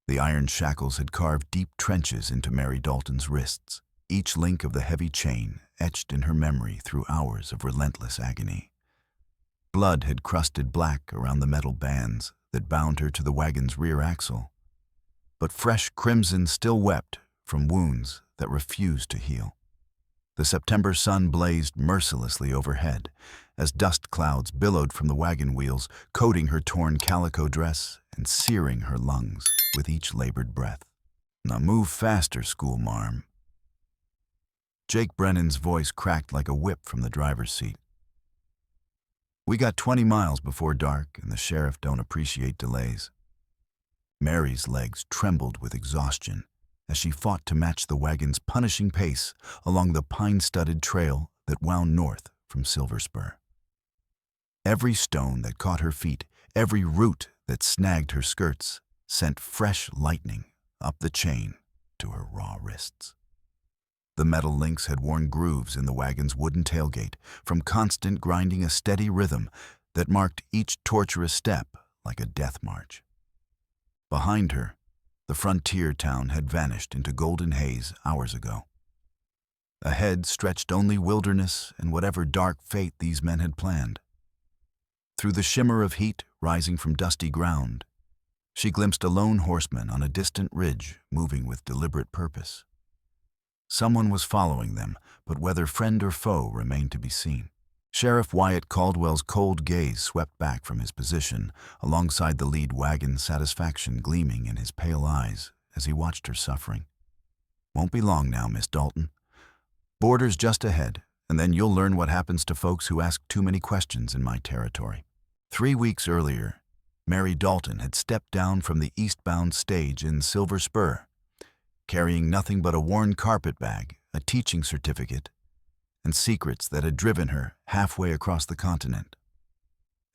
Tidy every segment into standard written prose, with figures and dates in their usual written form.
The iron shackles had carved deep trenches into Mary Dalton's wrists, each link of the heavy chain etched in her memory through hours of relentless agony. Blood had crusted black around the metal bands that bound her to the wagon's rear axle, but fresh crimson still wept from wounds that refused to heal. The September sun blazed mercilessly overhead as dust clouds billowed from the wagon wheels, coating her torn calico dress and searing her lungs with each labored breath. "Now move faster, schoolmarm." Jake Brennan's voice cracked like a whip from the driver's seat. "We got 20 miles before dark, and the sheriff don't appreciate delays." Mary's legs trembled with exhaustion as she fought to match the wagon's punishing pace along the pine-studded trail that wound north from Silver Spur. Every stone that caught her feet, every root that snagged her skirts, sent fresh lightning up the chain to her raw wrists. The metal links had worn grooves in the wagon's wooden tailgate from constant grinding, a steady rhythm that marked each torturous step like a death march. Behind her, the frontier town had vanished into golden haze hours ago. Ahead stretched only wilderness and whatever dark fate these men had planned. Through the shimmer of heat rising from dusty ground, she glimpsed a lone horseman on a distant ridge moving with deliberate purpose. Someone was following them, but whether friend or foe remained to be seen. Sheriff Wyatt Caldwell's cold gaze swept back from his position, alongside the lead wagon, satisfaction gleaming in his pale eyes as he watched her suffering. "Won't be long now, Miss Dalton. Border's just ahead, and then you'll learn what happens to folks who ask too many questions in my territory." 3 weeks earlier, Mary Dalton had stepped down from the eastbound stage in Silver Spur, carrying nothing but a worn carpet bag, a teaching certificate, and secrets that had driven her halfway across the continent.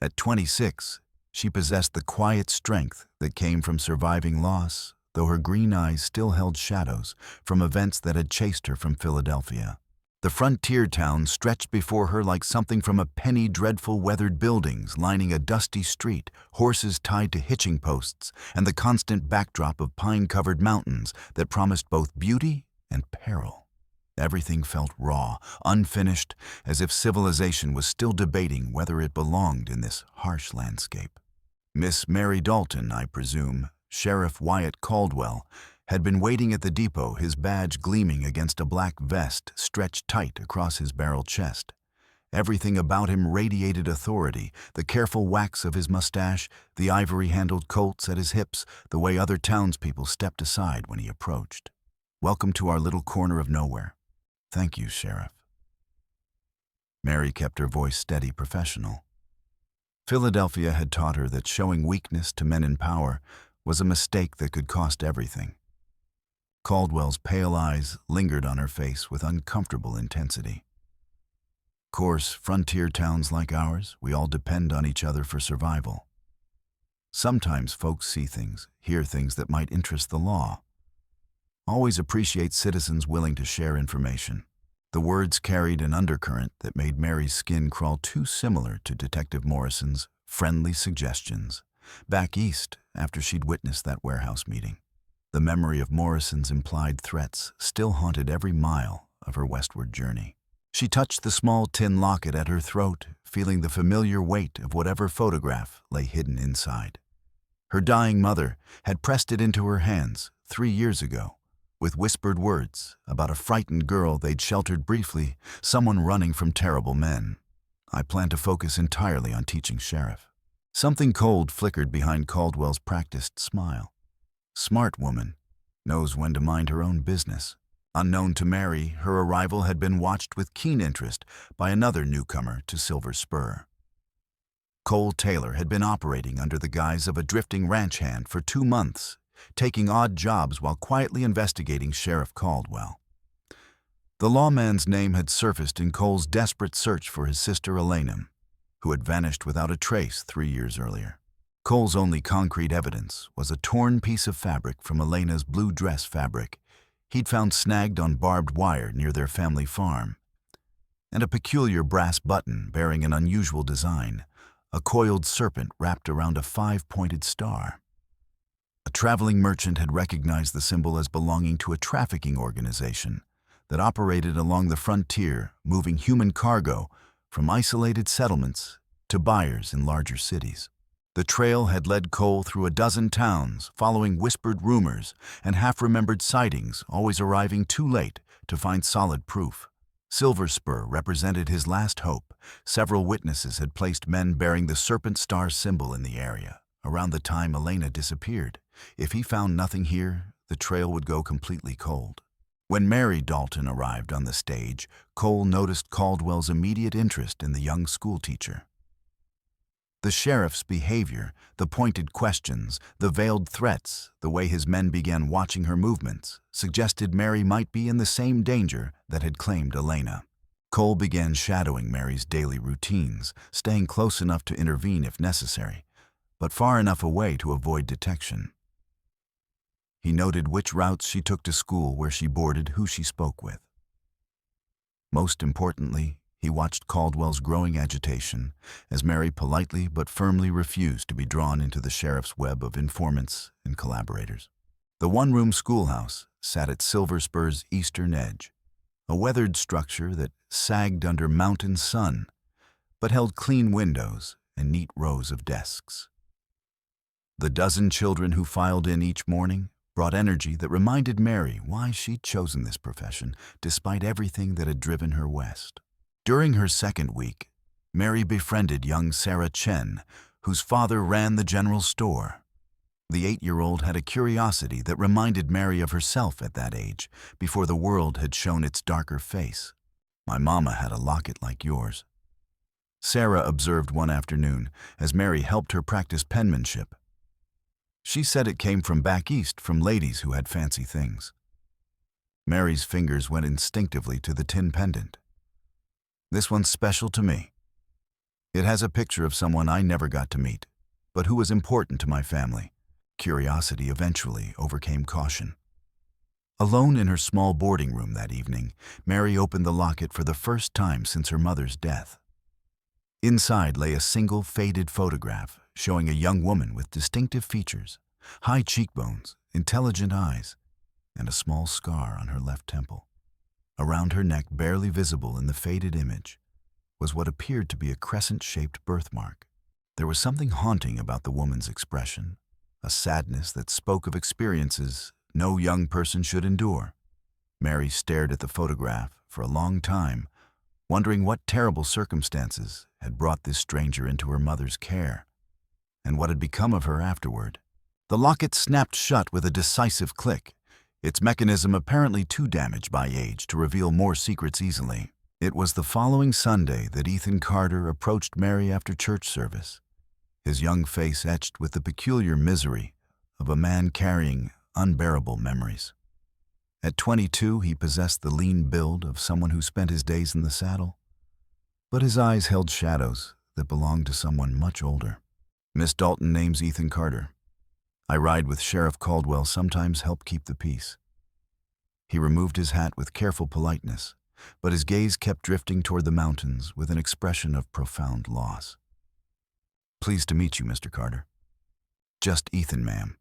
At 26, she possessed the quiet strength that came from surviving loss, though her green eyes still held shadows from events that had chased her from Philadelphia. The frontier town stretched before her like something from a penny, dreadful weathered buildings lining a dusty street, horses tied to hitching posts, and the constant backdrop of pine-covered mountains that promised both beauty and peril. Everything felt raw, unfinished, as if civilization was still debating whether it belonged in this harsh landscape. Miss Mary Dalton, I presume, Sheriff Wyatt Caldwell, had been waiting at the depot, his badge gleaming against a black vest stretched tight across his barrel chest. Everything about him radiated authority, the careful wax of his mustache, the ivory-handled Colts at his hips, the way other townspeople stepped aside when he approached. "Welcome to our little corner of nowhere." "Thank you, Sheriff." Mary kept her voice steady, professional. Philadelphia had taught her that showing weakness to men in power was a mistake that could cost everything. Caldwell's pale eyes lingered on her face with uncomfortable intensity. "Course, frontier towns like ours, we all depend on each other for survival. Sometimes folks see things, hear things that might interest the law. Always appreciate citizens willing to share information." The words carried an undercurrent that made Mary's skin crawl, too similar to Detective Morrison's friendly suggestions back east after she'd witnessed that warehouse meeting. The memory of Morrison's implied threats still haunted every mile of her westward journey. She touched the small tin locket at her throat, feeling the familiar weight of whatever photograph lay hidden inside. Her dying mother had pressed it into her hands 3 years ago, with whispered words about a frightened girl they'd sheltered briefly, someone running from terrible men. "I plan to focus entirely on teaching Sheriff." Something cold flickered behind Caldwell's practiced smile. Smart woman, knows when to mind her own business. Unknown to Mary, her arrival had been watched with keen interest by another newcomer to Silver Spur. Cole Taylor had been operating under the guise of a drifting ranch hand for 2 months, taking odd jobs while quietly investigating Sheriff Caldwell. The lawman's name had surfaced in Cole's desperate search for his sister Elena, who had vanished without a trace 3 years earlier. Cole's only concrete evidence was a torn piece of fabric from Elena's blue dress fabric he'd found snagged on barbed wire near their family farm, and a peculiar brass button bearing an unusual design, a coiled serpent wrapped around a 5-pointed star. A traveling merchant had recognized the symbol as belonging to a trafficking organization that operated along the frontier, moving human cargo from isolated settlements to buyers in larger cities. The trail had led Cole through a dozen towns, following whispered rumors and half-remembered sightings, always arriving too late to find solid proof. Silver Spur represented his last hope. Several witnesses had placed men bearing the serpent star symbol in the area around the time Elena disappeared. If he found nothing here, the trail would go completely cold. When Mary Dalton arrived on the stage, Cole noticed Caldwell's immediate interest in the young schoolteacher. The sheriff's behavior, the pointed questions, the veiled threats, the way his men began watching her movements, suggested Mary might be in the same danger that had claimed Elena. Cole began shadowing Mary's daily routines, staying close enough to intervene if necessary, but far enough away to avoid detection. He noted which routes she took to school, where she boarded, who she spoke with. Most importantly, he watched Caldwell's growing agitation as Mary politely but firmly refused to be drawn into the sheriff's web of informants and collaborators. The one-room schoolhouse sat at Silver Spur's eastern edge, a weathered structure that sagged under mountain sun, but held clean windows and neat rows of desks. The dozen children who filed in each morning brought energy that reminded Mary why she'd chosen this profession, despite everything that had driven her west. During her second week, Mary befriended young Sarah Chen, whose father ran the general store. The 8-year-old had a curiosity that reminded Mary of herself at that age, before the world had shown its darker face. "My mama had a locket like yours," Sarah observed one afternoon as Mary helped her practice penmanship. She said it came from back east, from ladies who had fancy things. Mary's fingers went instinctively to the tin pendant. "This one's special to me. It has a picture of someone I never got to meet, but who was important to my family." Curiosity eventually overcame caution. Alone in her small boarding room that evening, Mary opened the locket for the first time since her mother's death. Inside lay a single faded photograph showing a young woman with distinctive features, high cheekbones, intelligent eyes, and a small scar on her left temple. Around her neck, barely visible in the faded image, was what appeared to be a crescent-shaped birthmark. There was something haunting about the woman's expression, a sadness that spoke of experiences no young person should endure. Mary stared at the photograph for a long time, wondering what terrible circumstances had brought this stranger into her mother's care, and what had become of her afterward. The locket snapped shut with a decisive click, its mechanism apparently too damaged by age to reveal more secrets easily. It was the following Sunday that Ethan Carter approached Mary after church service, his young face etched with the peculiar misery of a man carrying unbearable memories. At 22, he possessed the lean build of someone who spent his days in the saddle, but his eyes held shadows that belonged to someone much older. "Miss Dalton name's Ethan Carter. I ride with Sheriff Caldwell, sometimes help keep the peace." He removed his hat with careful politeness, but his gaze kept drifting toward the mountains with an expression of profound loss. "Pleased to meet you, Mr. Carter." "Just Ethan, ma'am.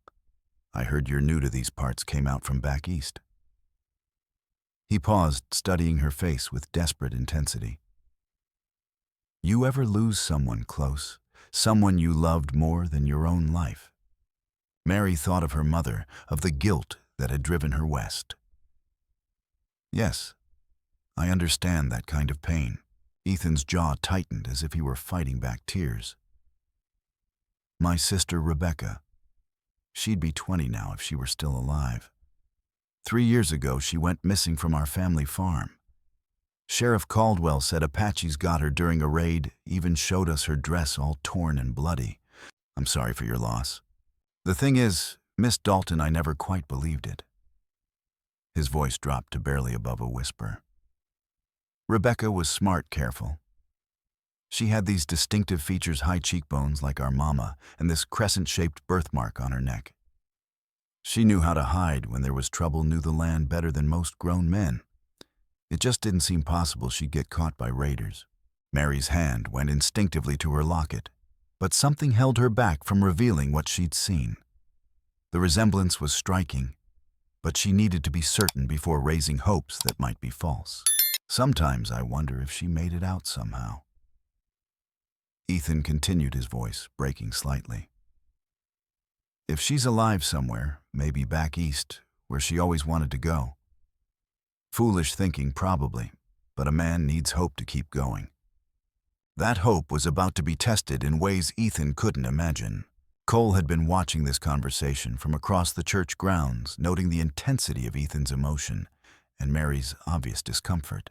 I heard you're new to these parts, came out from back east." He paused, studying her face with desperate intensity. "You ever lose someone close, someone you loved more than your own life?" Mary thought of her mother, of the guilt that had driven her west. "Yes, I understand that kind of pain." Ethan's jaw tightened as if he were fighting back tears. "My sister Rebecca. She'd be 20 now if she were still alive. 3 years ago, she went missing from our family farm. Sheriff Caldwell said Apaches got her during a raid, even showed us her dress all torn and bloody. I'm sorry for your loss. The thing is, Miss Dalton, I never quite believed it." His voice dropped to barely above a whisper. "Rebecca was smart, careful. She had these distinctive features, high cheekbones like our mama, and this crescent-shaped birthmark on her neck. She knew how to hide when there was trouble, knew the land better than most grown men. It just didn't seem possible she'd get caught by raiders." Mary's hand went instinctively to her locket, but something held her back from revealing what she'd seen. The resemblance was striking, but she needed to be certain before raising hopes that might be false. Sometimes I wonder if she made it out somehow. Ethan continued, his voice breaking slightly. If she's alive somewhere, maybe back east, where she always wanted to go. Foolish thinking, probably, but a man needs hope to keep going. That hope was about to be tested in ways Ethan couldn't imagine. Cole had been watching this conversation from across the church grounds, noting the intensity of Ethan's emotion and Mary's obvious discomfort.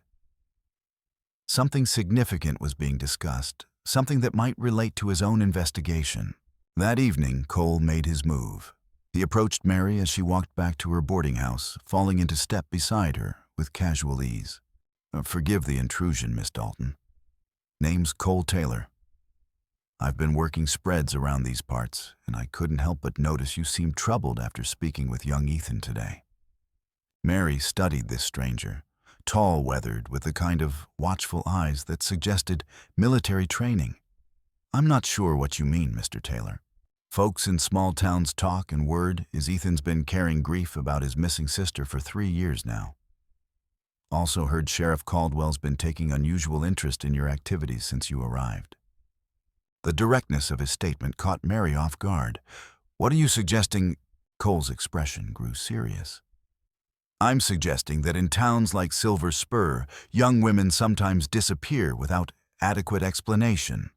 Something significant was being discussed, something that might relate to his own investigation. That evening, Cole made his move. He approached Mary as she walked back to her boarding house, falling into step beside her with casual ease. Forgive the intrusion, Miss Dalton. Name's Cole Taylor. I've been working spreads around these parts, and I couldn't help but notice you seemed troubled after speaking with young Ethan today. Mary studied this stranger, tall, weathered, with the kind of watchful eyes that suggested military training. I'm not sure what you mean, Mr. Taylor. Folks in small towns talk, and word is Ethan's been carrying grief about his missing sister for 3 years now. Also heard Sheriff Caldwell's been taking unusual interest in your activities since you arrived. The directness of his statement caught Mary off guard. What are you suggesting? Cole's expression grew serious. I'm suggesting that in towns like Silver Spur, young women sometimes disappear without adequate explanation.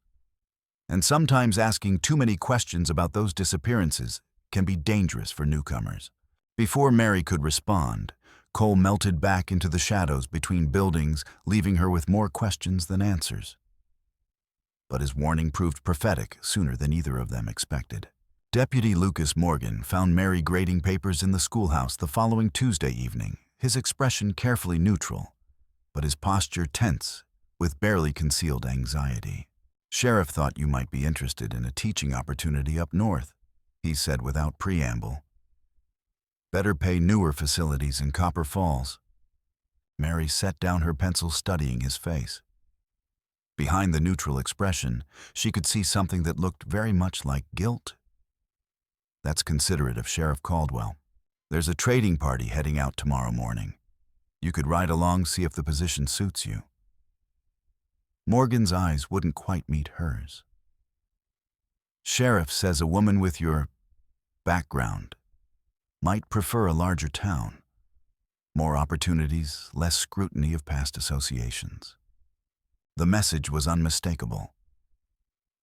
And sometimes asking too many questions about those disappearances can be dangerous for newcomers. Before Mary could respond, Cole melted back into the shadows between buildings, leaving her with more questions than answers. But his warning proved prophetic sooner than either of them expected. Deputy Lucas Morgan found Mary grading papers in the schoolhouse the following Tuesday evening, his expression carefully neutral, but his posture tense with barely concealed anxiety. Sheriff thought you might be interested in a teaching opportunity up north, he said without preamble. Better pay, newer facilities in Copper Falls. Mary set down her pencil, studying his face. Behind the neutral expression, she could see something that looked very much like guilt. That's considerate of Sheriff Caldwell. There's a trading party heading out tomorrow morning. You could ride along, see if the position suits you. Morgan's eyes wouldn't quite meet hers. Sheriff says a woman with your background might prefer a larger town. More opportunities, less scrutiny of past associations. The message was unmistakable.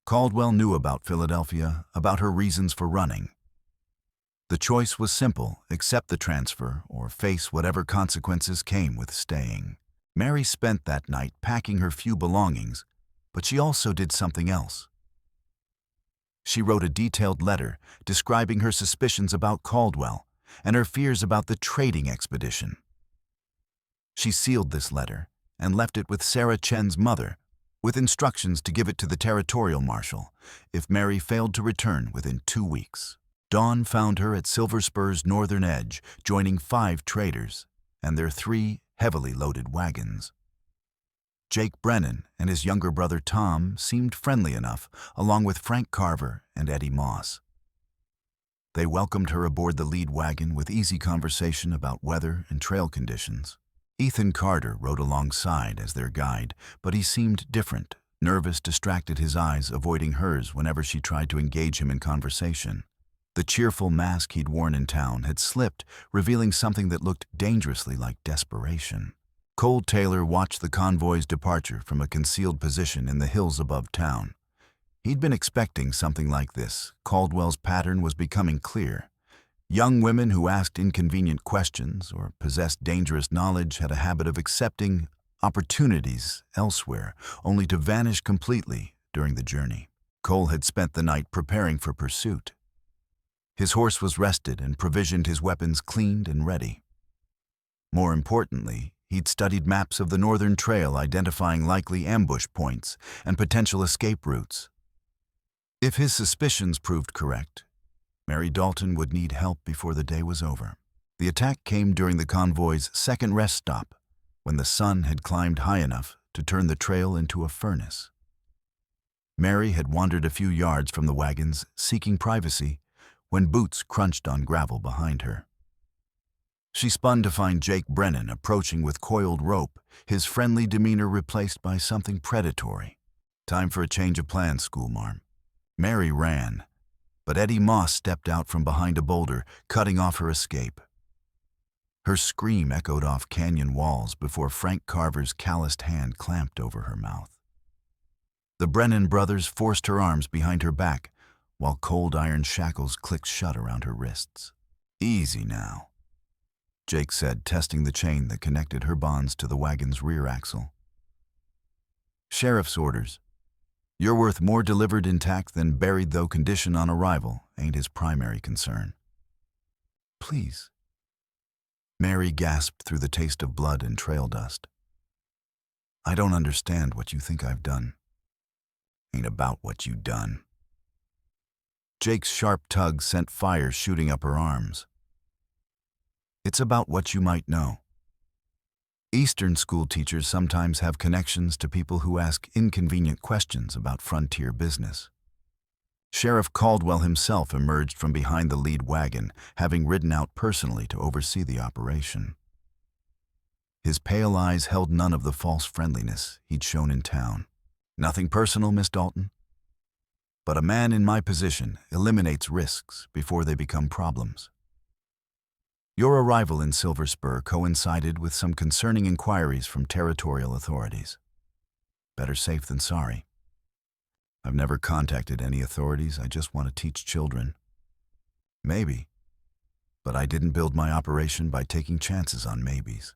Caldwell knew about Philadelphia, about her reasons for running. The choice was simple: accept the transfer or face whatever consequences came with staying. Mary spent that night packing her few belongings, but she also did something else. She wrote a detailed letter describing her suspicions about Caldwell and her fears about the trading expedition. She sealed this letter and left it with Sarah Chen's mother, with instructions to give it to the territorial marshal if Mary failed to return within 2 weeks. Dawn found her at Silver Spur's northern edge, joining 5 traders and their 3 heavily loaded wagons. Jake Brennan and his younger brother Tom seemed friendly enough, along with Frank Carver and Eddie Moss. They welcomed her aboard the lead wagon with easy conversation about weather and trail conditions. Ethan Carter rode alongside as their guide, but he seemed different. Nervous, distracted, his eyes avoiding hers whenever she tried to engage him in conversation. The cheerful mask he'd worn in town had slipped, revealing something that looked dangerously like desperation. Cole Taylor watched the convoy's departure from a concealed position in the hills above town. He'd been expecting something like this. Caldwell's pattern was becoming clear. Young women who asked inconvenient questions or possessed dangerous knowledge had a habit of accepting opportunities elsewhere, only to vanish completely during the journey. Cole had spent the night preparing for pursuit. His horse was rested and provisioned, his weapons cleaned and ready. More importantly, he'd studied maps of the Northern Trail, identifying likely ambush points and potential escape routes. If his suspicions proved correct, Mary Dalton would need help before the day was over. The attack came during the convoy's second rest stop, when the sun had climbed high enough to turn the trail into a furnace. Mary had wandered a few yards from the wagons, seeking privacy, when boots crunched on gravel behind her. She spun to find Jake Brennan approaching with coiled rope, his friendly demeanor replaced by something predatory. "Time for a change of plans, schoolmarm." Mary ran, but Eddie Moss stepped out from behind a boulder, cutting off her escape. Her scream echoed off canyon walls before Frank Carver's calloused hand clamped over her mouth. The Brennan brothers forced her arms behind her back, while cold iron shackles clicked shut around her wrists. "Easy now," Jake said, testing the chain that connected her bonds to the wagon's rear axle. "Sheriff's orders. You're worth more delivered intact than buried though condition on arrival ain't his primary concern." "Please." Mary gasped through the taste of blood and trail dust. "I don't understand what you think I've done." "Ain't about what you done." Jake's sharp tug sent fire shooting up her arms. "It's about what you might know. Eastern school teachers sometimes have connections to people who ask inconvenient questions about frontier business." Sheriff Caldwell himself emerged from behind the lead wagon, having ridden out personally to oversee the operation. His pale eyes held none of the false friendliness he'd shown in town. "Nothing personal, Miss Dalton. But a man in my position eliminates risks before they become problems. Your arrival in Silver Spur coincided with some concerning inquiries from territorial authorities. Better safe than sorry. I've never contacted any authorities. I just want to teach children." "Maybe. But I didn't build my operation by taking chances on maybes."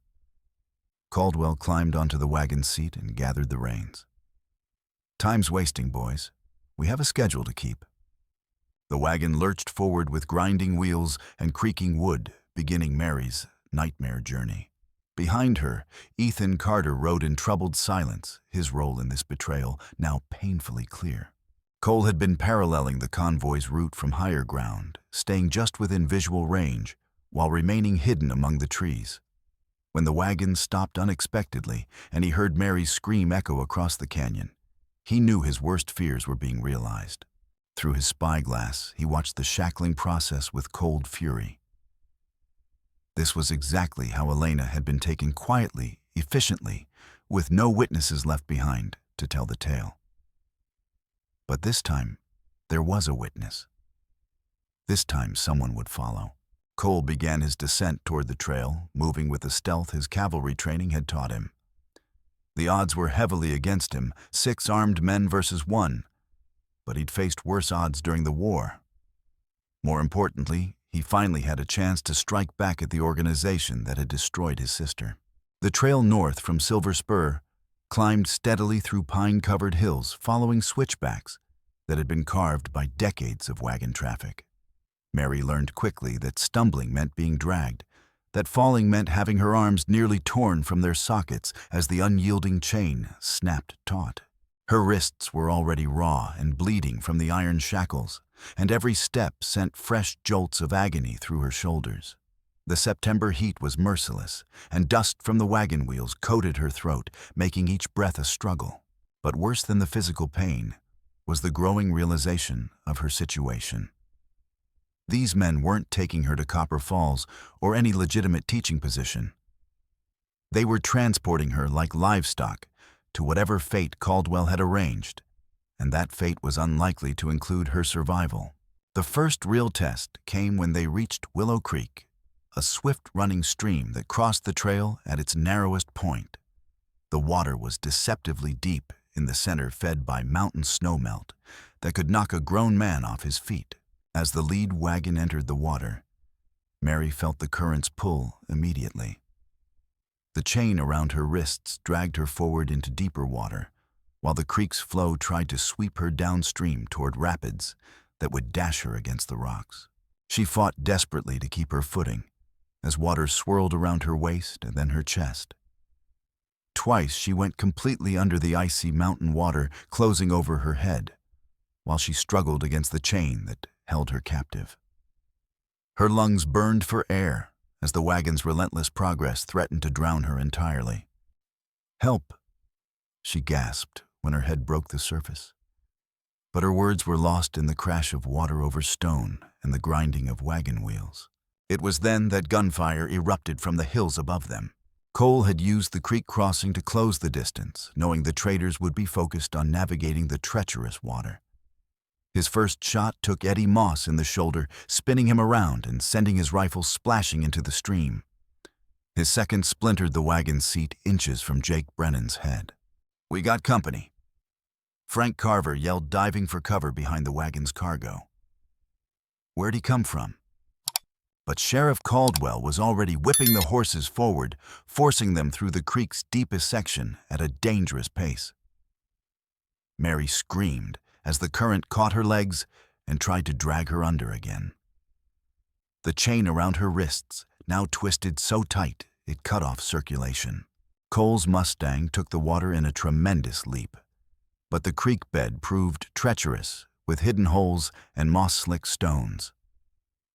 Caldwell climbed onto the wagon seat and gathered the reins. "Time's wasting, boys. We have a schedule to keep." The wagon lurched forward with grinding wheels and creaking wood, beginning Mary's nightmare journey. Behind her, Ethan Carter rode in troubled silence, his role in this betrayal now painfully clear. Cole had been paralleling the convoy's route from higher ground, staying just within visual range, while remaining hidden among the trees. When the wagon stopped unexpectedly and he heard Mary's scream echo across the canyon, he knew his worst fears were being realized. Through his spyglass, he watched the shackling process with cold fury. This was exactly how Elena had been taken quietly, efficiently, with no witnesses left behind to tell the tale. But this time, there was a witness. This time, someone would follow. Cole began his descent toward the trail, moving with the stealth his cavalry training had taught him. The odds were heavily against him, 6 armed men versus 1, but he'd faced worse odds during the war. More importantly, he finally had a chance to strike back at the organization that had destroyed his sister. The trail north from Silver Spur climbed steadily through pine-covered hills, following switchbacks that had been carved by decades of wagon traffic. Mary learned quickly that stumbling meant being dragged, that falling meant having her arms nearly torn from their sockets as the unyielding chain snapped taut. Her wrists were already raw and bleeding from the iron shackles, and every step sent fresh jolts of agony through her shoulders. The September heat was merciless, and dust from the wagon wheels coated her throat, making each breath a struggle. But worse than the physical pain was the growing realization of her situation. These men weren't taking her to Copper Falls or any legitimate teaching position. They were transporting her like livestock to whatever fate Caldwell had arranged, and that fate was unlikely to include her survival. The first real test came when they reached Willow Creek, a swift-running stream that crossed the trail at its narrowest point. The water was deceptively deep in the center, fed by mountain snowmelt that could knock a grown man off his feet. As the lead wagon entered the water, Mary felt the current's pull immediately. The chain around her wrists dragged her forward into deeper water, while the creek's flow tried to sweep her downstream toward rapids that would dash her against the rocks. She fought desperately to keep her footing, as water swirled around her waist and then her chest. Twice she went completely under the icy mountain water, closing over her head, while she struggled against the chain that held her captive. Her lungs burned for air as the wagon's relentless progress threatened to drown her entirely. "Help!" she gasped when her head broke the surface. but her words were lost in the crash of water over stone and the grinding of wagon wheels. It was then that gunfire erupted from the hills above them. Cole had used the creek crossing to close the distance, knowing the traders would be focused on navigating the treacherous water. His first shot took Eddie Moss in the shoulder, spinning him around and sending his rifle splashing into the stream. His second splintered the wagon's seat inches from Jake Brennan's head. "We got company," Frank Carver yelled, diving for cover behind the wagon's cargo. Where'd he come from? But Sheriff Caldwell was already whipping the horses forward, forcing them through the creek's deepest section at a dangerous pace. Mary screamed as the current caught her legs and tried to drag her under again. The chain around her wrists now twisted so tight it cut off circulation. Cole's Mustang took the water in a tremendous leap, but the creek bed proved treacherous with hidden holes and moss-slick stones.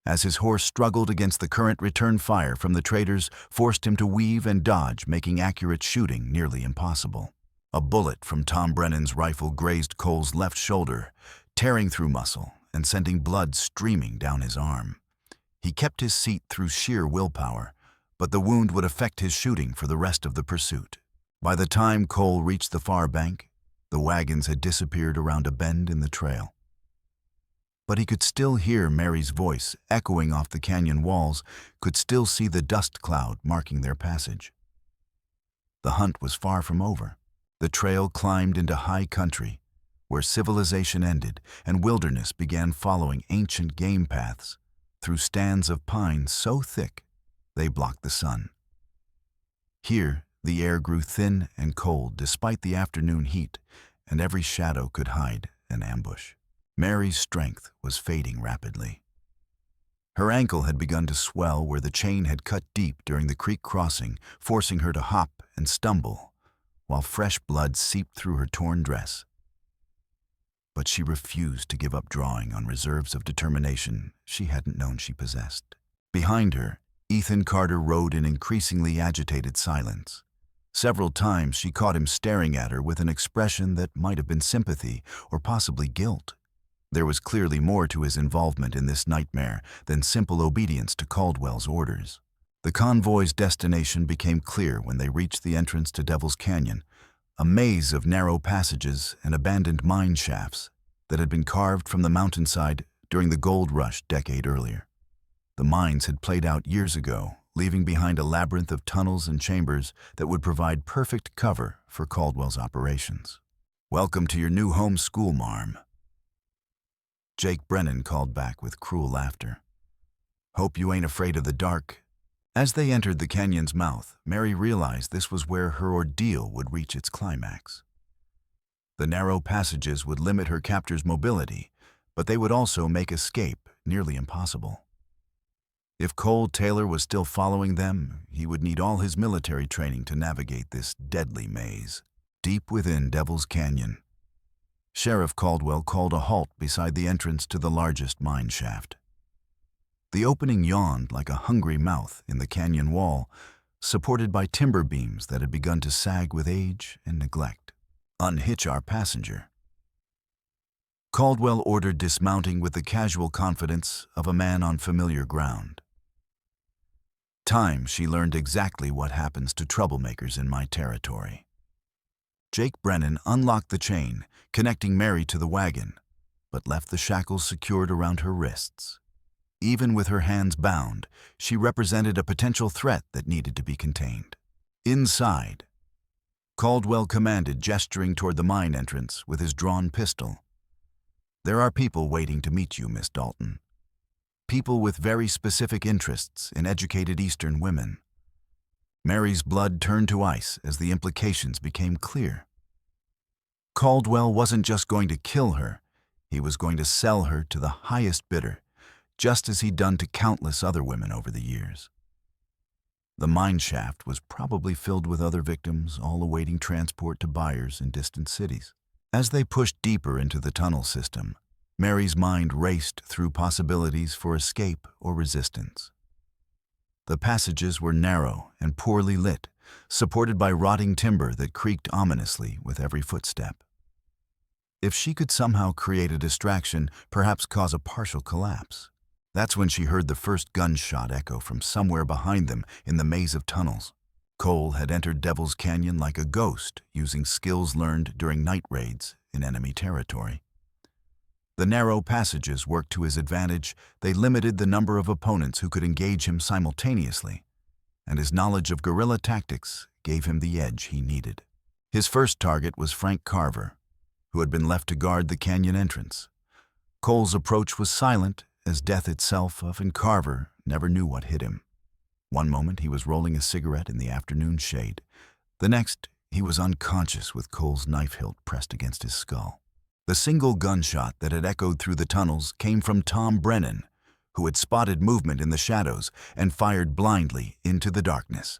As his horse struggled against the current, return fire from the traders forced him to weave and dodge, making accurate shooting nearly impossible. A bullet from Tom Brennan's rifle grazed Cole's left shoulder, tearing through muscle and sending blood streaming down his arm. He kept his seat through sheer willpower, but the wound would affect his shooting for the rest of the pursuit. By the time Cole reached the far bank, the wagons had disappeared around a bend in the trail. But he could still hear Mary's voice echoing off the canyon walls, could still see the dust cloud marking their passage. The hunt was far from over. The trail climbed into high country, where civilization ended and wilderness began, following ancient game paths through stands of pine so thick they blocked the sun. Here, the air grew thin and cold despite the afternoon heat, and every shadow could hide an ambush. Mary's strength was fading rapidly. Her ankle had begun to swell where the chain had cut deep during the creek crossing, forcing her to hop and stumble, while fresh blood seeped through her torn dress. But she refused to give up, drawing on reserves of determination she hadn't known she possessed. Behind her, Ethan Carter rode in increasingly agitated silence. Several times she caught him staring at her with an expression that might have been sympathy or possibly guilt. There was clearly more to his involvement in this nightmare than simple obedience to Caldwell's orders. The convoy's destination became clear when they reached the entrance to Devil's Canyon, a maze of narrow passages and abandoned mine shafts that had been carved from the mountainside during the gold rush decade earlier. The mines had played out years ago, leaving behind a labyrinth of tunnels and chambers that would provide perfect cover for Caldwell's operations. "Welcome to your new home, school marm," Jake Brennan called back with cruel laughter. "Hope you ain't afraid of the dark." As they entered the canyon's mouth, Mary realized this was where her ordeal would reach its climax. The narrow passages would limit her captor's mobility, but they would also make escape nearly impossible. If Cole Taylor was still following them, he would need all his military training to navigate this deadly maze. Deep within Devil's Canyon, Sheriff Caldwell called a halt beside the entrance to the largest mine shaft. The opening yawned like a hungry mouth in the canyon wall, supported by timber beams that had begun to sag with age and neglect. "Unhitch our passenger." Caldwell ordered dismounting with the casual confidence of a man on familiar ground. Time she learned exactly what happens to troublemakers in my territory. Jake Brennan unlocked the chain, connecting Mary to the wagon, but left the shackles secured around her wrists. Even with her hands bound, she represented a potential threat that needed to be contained. Inside, Caldwell commanded, gesturing toward the mine entrance with his drawn pistol. "There are people waiting to meet you, Miss Dalton. People with very specific interests in educated Eastern women." Mary's blood turned to ice as the implications became clear. Caldwell wasn't just going to kill her, he was going to sell her to the highest bidder, just as he'd done to countless other women over the years. The mine shaft was probably filled with other victims, all awaiting transport to buyers in distant cities. As they pushed deeper into the tunnel system, Mary's mind raced through possibilities for escape or resistance. The passages were narrow and poorly lit, supported by rotting timber that creaked ominously with every footstep. If she could somehow create a distraction, perhaps cause a partial collapse. That's when she heard the first gunshot echo from somewhere behind them in the maze of tunnels. Cole had entered Devil's Canyon like a ghost, using skills learned during night raids in enemy territory. The narrow passages worked to his advantage. They limited the number of opponents who could engage him simultaneously, and his knowledge of guerrilla tactics gave him the edge he needed. His first target was Frank Carver, who had been left to guard the canyon entrance. Cole's approach was silent as death itself, and Carver never knew what hit him. One moment he was rolling a cigarette in the afternoon shade. The next, he was unconscious with Cole's knife hilt pressed against his skull. The single gunshot that had echoed through the tunnels came from Tom Brennan, who had spotted movement in the shadows and fired blindly into the darkness.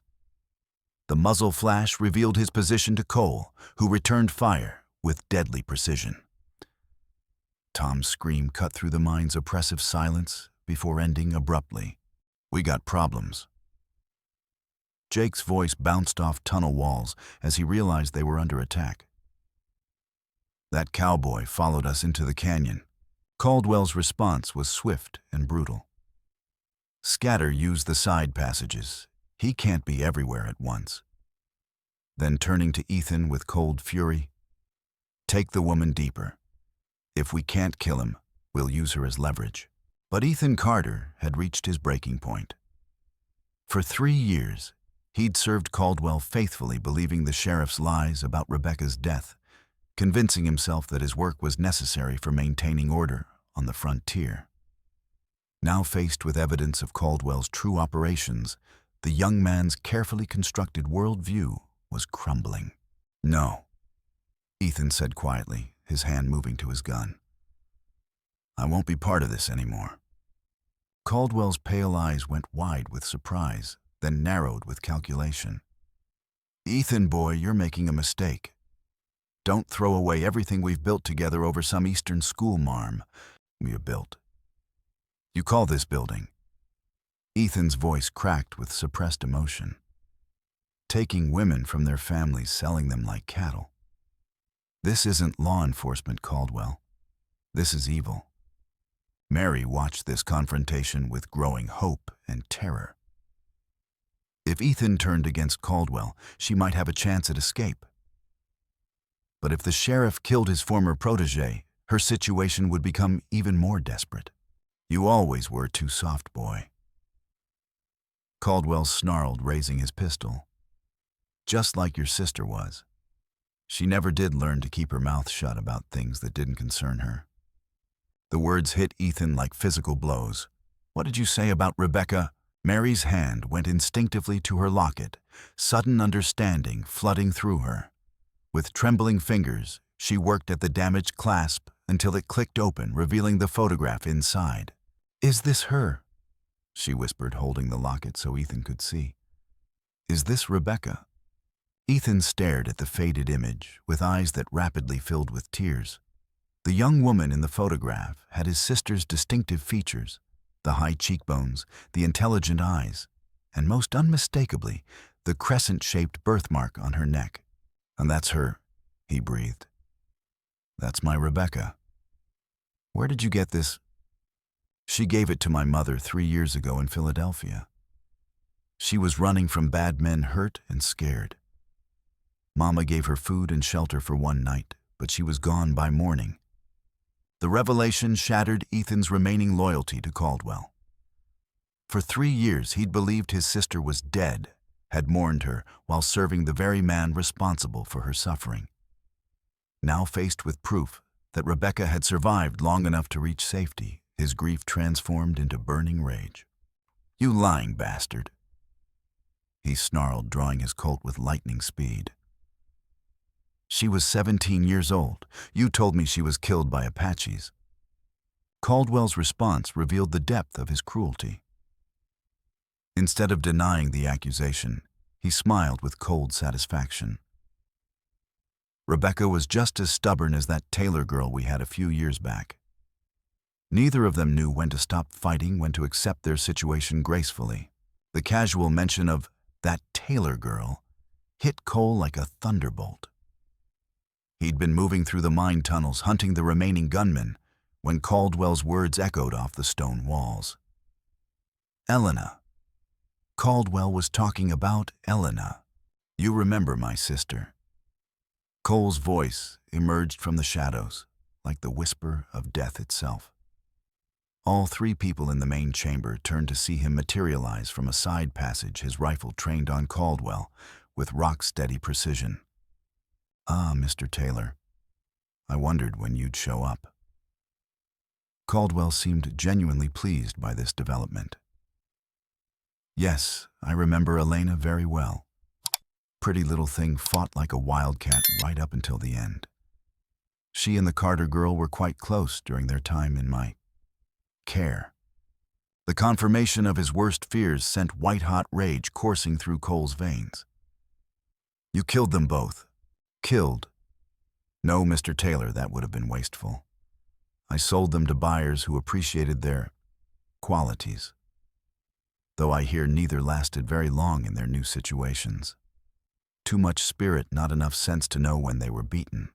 The muzzle flash revealed his position to Cole, who returned fire with deadly precision. Tom's scream cut through the mine's oppressive silence before ending abruptly. "We got problems." Jake's voice bounced off tunnel walls as he realized they were under attack. "That cowboy followed us into the canyon." Caldwell's response was swift and brutal. "Scatter used the side passages. He can't be everywhere at once." Then turning to Ethan with cold fury, "Take the woman deeper. If we can't kill him, we'll use her as leverage." But Ethan Carter had reached his breaking point. For 3 years, he'd served Caldwell faithfully, believing the sheriff's lies about Rebecca's death, convincing himself that his work was necessary for maintaining order on the frontier. Now faced with evidence of Caldwell's true operations, the young man's carefully constructed worldview was crumbling. "No," Ethan said quietly, his hand moving to his gun. "I won't be part of this anymore." Caldwell's pale eyes went wide with surprise, then narrowed with calculation. "Ethan, boy, you're making a mistake. Don't throw away everything we've built together over some eastern school marm we have built. You call this building?" Ethan's voice cracked with suppressed emotion. "Taking women from their families, selling them like cattle. This isn't law enforcement, Caldwell. This is evil." Mary watched this confrontation with growing hope and terror. If Ethan turned against Caldwell, she might have a chance at escape. But if the sheriff killed his former protege, her situation would become even more desperate. "You always were too soft, boy." Caldwell snarled, raising his pistol. "Just like your sister was. She never did learn to keep her mouth shut about things that didn't concern her." The words hit Ethan like physical blows. "What did you say about Rebecca?" Mary's hand went instinctively to her locket, sudden understanding flooding through her. With trembling fingers, she worked at the damaged clasp until it clicked open, revealing the photograph inside. "Is this her?" she whispered, holding the locket so Ethan could see. "Is this Rebecca?" Ethan stared at the faded image with eyes that rapidly filled with tears. The young woman in the photograph had his sister's distinctive features, the high cheekbones, the intelligent eyes, and most unmistakably, the crescent-shaped birthmark on her neck. "And that's her," he breathed. "That's my Rebecca. Where did you get this?" "She gave it to my mother 3 years ago in Philadelphia. She was running from bad men, hurt and scared. Mama gave her food and shelter for one night, but she was gone by morning." The revelation shattered Ethan's remaining loyalty to Caldwell. For 3 years, he'd believed his sister was dead, had mourned her while serving the very man responsible for her suffering. Now faced with proof that Rebecca had survived long enough to reach safety, his grief transformed into burning rage. "You lying bastard," he snarled, drawing his Colt with lightning speed. "She was 17 years old. You told me she was killed by Apaches." Caldwell's response revealed the depth of his cruelty. Instead of denying the accusation, he smiled with cold satisfaction. "Rebecca was just as stubborn as that Taylor girl we had a few years back. Neither of them knew when to stop fighting, when to accept their situation gracefully." The casual mention of "that Taylor girl" hit Cole like a thunderbolt. He'd been moving through the mine tunnels hunting the remaining gunmen when Caldwell's words echoed off the stone walls. Elena. Caldwell was talking about Elena. You remember my sister. Cole's voice emerged from the shadows, like the whisper of death itself. All three people in the main chamber turned to see him materialize from a side passage, his rifle trained on Caldwell with rock-steady precision. Ah, Mr. Taylor, I wondered when you'd show up. Caldwell seemed genuinely pleased by this development. Yes, I remember Elena very well. Pretty little thing fought like a wildcat right up until the end. She and the Carter girl were quite close during their time in my care. The confirmation of his worst fears sent white-hot rage coursing through Cole's veins. You killed them both. Killed. No, Mr. Taylor, that would have been wasteful. I sold them to buyers who appreciated their qualities, though I hear neither lasted very long in their new situations. Too much spirit, not enough sense to know when they were beaten.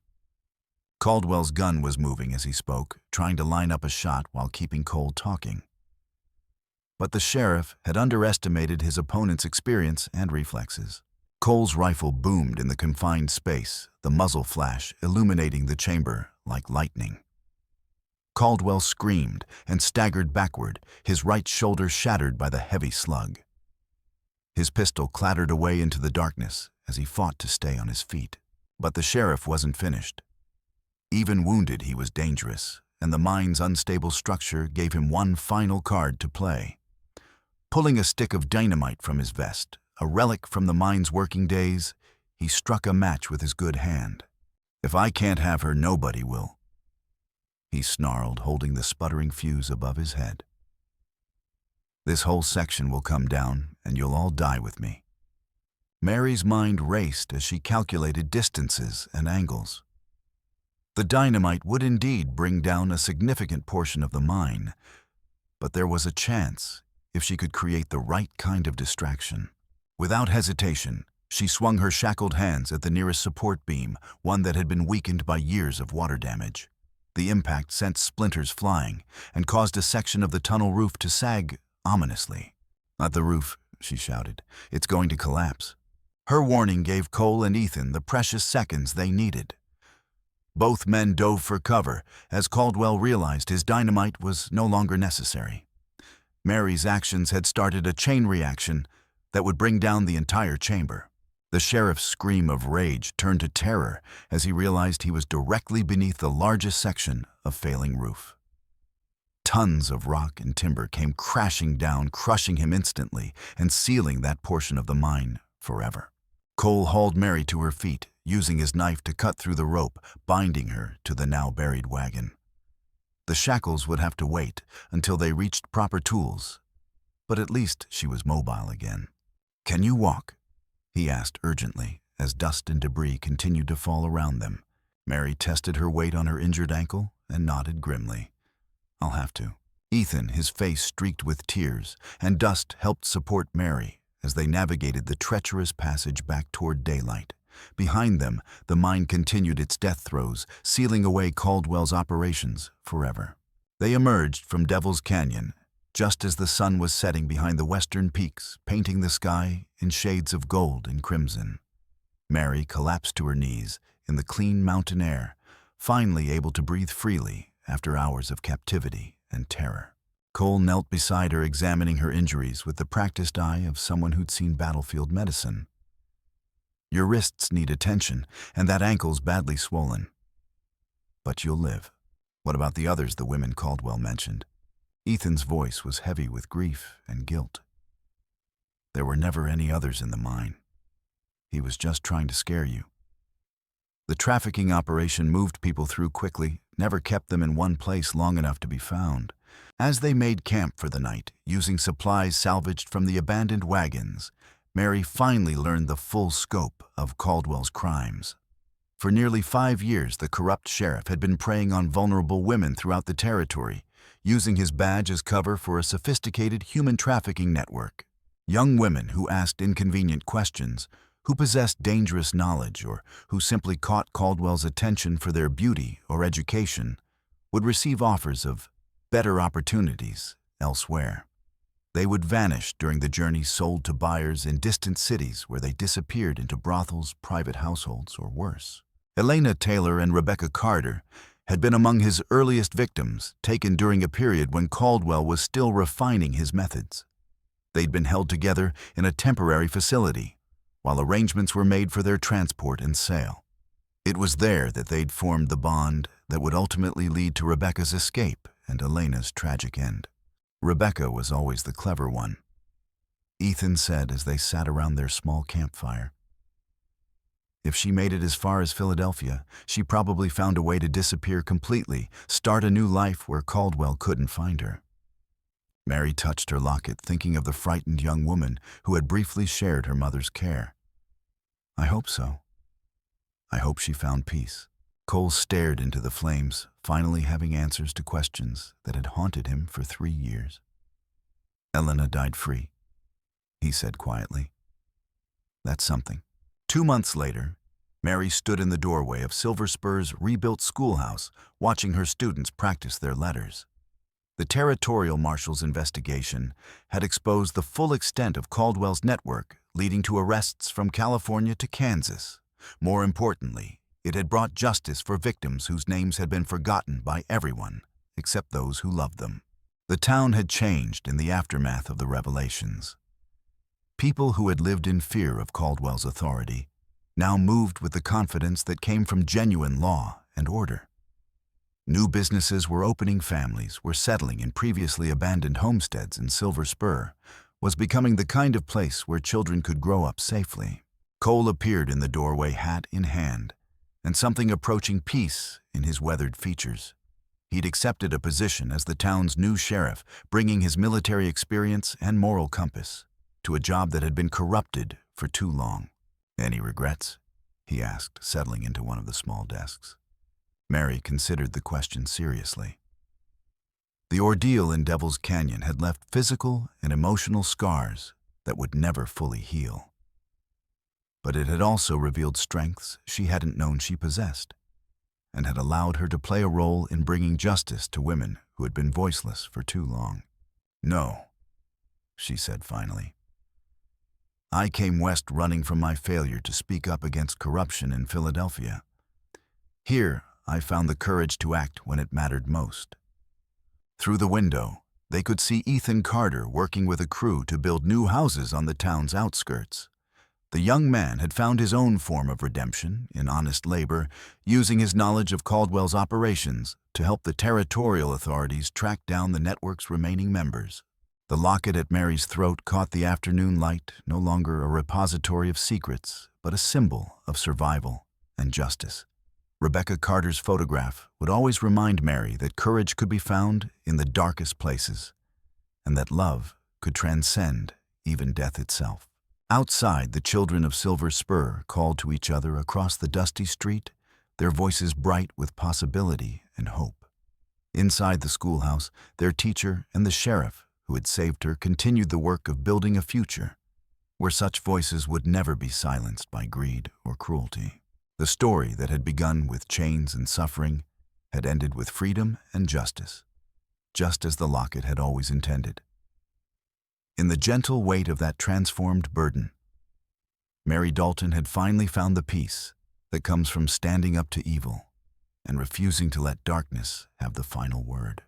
Caldwell's gun was moving as he spoke, trying to line up a shot while keeping Cole talking. But the sheriff had underestimated his opponent's experience and reflexes. Cole's rifle boomed in the confined space, the muzzle flash illuminating the chamber like lightning. Caldwell screamed and staggered backward, his right shoulder shattered by the heavy slug. His pistol clattered away into the darkness as he fought to stay on his feet. But the sheriff wasn't finished. Even wounded, he was dangerous, and the mine's unstable structure gave him one final card to play. Pulling a stick of dynamite from his vest, a relic from the mine's working days, he struck a match with his good hand. If I can't have her, nobody will, he snarled, holding the sputtering fuse above his head. This whole section will come down, and you'll all die with me. Mary's mind raced as she calculated distances and angles. The dynamite would indeed bring down a significant portion of the mine, but there was a chance if she could create the right kind of distraction. Without hesitation, she swung her shackled hands at the nearest support beam, one that had been weakened by years of water damage. The impact sent splinters flying and caused a section of the tunnel roof to sag ominously. Not the roof, she shouted. It's going to collapse. Her warning gave Cole and Ethan the precious seconds they needed. Both men dove for cover as Caldwell realized his dynamite was no longer necessary. Mary's actions had started a chain reaction that would bring down the entire chamber. The sheriff's scream of rage turned to terror as he realized he was directly beneath the largest section of failing roof. Tons of rock and timber came crashing down, crushing him instantly and sealing that portion of the mine forever. Cole hauled Mary to her feet, using his knife to cut through the rope, binding her to the now buried wagon. The shackles would have to wait until they reached proper tools, but at least she was mobile again. Can you walk? He asked urgently as dust and debris continued to fall around them. Mary tested her weight on her injured ankle and nodded grimly. I'll have to. Ethan, his face streaked with tears, and dust helped support Mary as they navigated the treacherous passage back toward daylight. Behind them, the mine continued its death throes, sealing away Caldwell's operations forever. They emerged from Devil's Canyon just as the sun was setting behind the western peaks, painting the sky in shades of gold and crimson. Mary collapsed to her knees in the clean mountain air, finally able to breathe freely after hours of captivity and terror. Cole knelt beside her, examining her injuries with the practiced eye of someone who'd seen battlefield medicine. Your wrists need attention, and that ankle's badly swollen. But you'll live. What about the others the women Caldwell mentioned? Ethan's voice was heavy with grief and guilt. There were never any others in the mine. He was just trying to scare you. The trafficking operation moved people through quickly, never kept them in one place long enough to be found. As they made camp for the night, using supplies salvaged from the abandoned wagons, Mary finally learned the full scope of Caldwell's crimes. For nearly 5 years, the corrupt sheriff had been preying on vulnerable women throughout the territory, using his badge as cover for a sophisticated human trafficking network. Young women who asked inconvenient questions, who possessed dangerous knowledge or who simply caught Caldwell's attention for their beauty or education would receive offers of better opportunities elsewhere. They would vanish during the journeys sold to buyers in distant cities where they disappeared into brothels, private households, or worse. Elena Taylor and Rebecca Carter had been among his earliest victims, taken during a period when Caldwell was still refining his methods. They'd been held together in a temporary facility, while arrangements were made for their transport and sale. It was there that they'd formed the bond that would ultimately lead to Rebecca's escape and Elena's tragic end. Rebecca was always the clever one, Ethan said as they sat around their small campfire. If she made it as far as Philadelphia, she probably found a way to disappear completely, start a new life where Caldwell couldn't find her. Mary touched her locket, thinking of the frightened young woman who had briefly shared her mother's care. I hope so. I hope she found peace. Cole stared into the flames, finally having answers to questions that had haunted him for 3 years. Elena died free, he said quietly. That's something. 2 months later, Mary stood in the doorway of Silver Spur's rebuilt schoolhouse, watching her students practice their letters. The territorial marshal's investigation had exposed the full extent of Caldwell's network, leading to arrests from California to Kansas. More importantly, it had brought justice for victims whose names had been forgotten by everyone, except those who loved them. The town had changed in the aftermath of the revelations. People who had lived in fear of Caldwell's authority now moved with the confidence that came from genuine law and order. New businesses were opening, families were settling in previously abandoned homesteads, and Silver Spur was becoming the kind of place where children could grow up safely. Cole appeared in the doorway, hat in hand, and something approaching peace in his weathered features. He'd accepted a position as the town's new sheriff, bringing his military experience and moral compass to a job that had been corrupted for too long. Any regrets? He asked, settling into one of the small desks. Mary considered the question seriously. The ordeal in Devil's Canyon had left physical and emotional scars that would never fully heal. But it had also revealed strengths she hadn't known she possessed, and had allowed her to play a role in bringing justice to women who had been voiceless for too long. No, she said finally. I came west running from my failure to speak up against corruption in Philadelphia. Here, I found the courage to act when it mattered most. Through the window, they could see Ethan Carter working with a crew to build new houses on the town's outskirts. The young man had found his own form of redemption in honest labor, using his knowledge of Caldwell's operations to help the territorial authorities track down the network's remaining members. The locket at Mary's throat caught the afternoon light, no longer a repository of secrets, but a symbol of survival and justice. Rebecca Carter's photograph would always remind Mary that courage could be found in the darkest places, and that love could transcend even death itself. Outside, the children of Silver Spur called to each other across the dusty street, their voices bright with possibility and hope. Inside the schoolhouse, their teacher and the sheriff who had saved her continued the work of building a future where such voices would never be silenced by greed or cruelty. The story that had begun with chains and suffering had ended with freedom and justice, just as the locket had always intended. In the gentle weight of that transformed burden, Mary Dalton had finally found the peace that comes from standing up to evil and refusing to let darkness have the final word.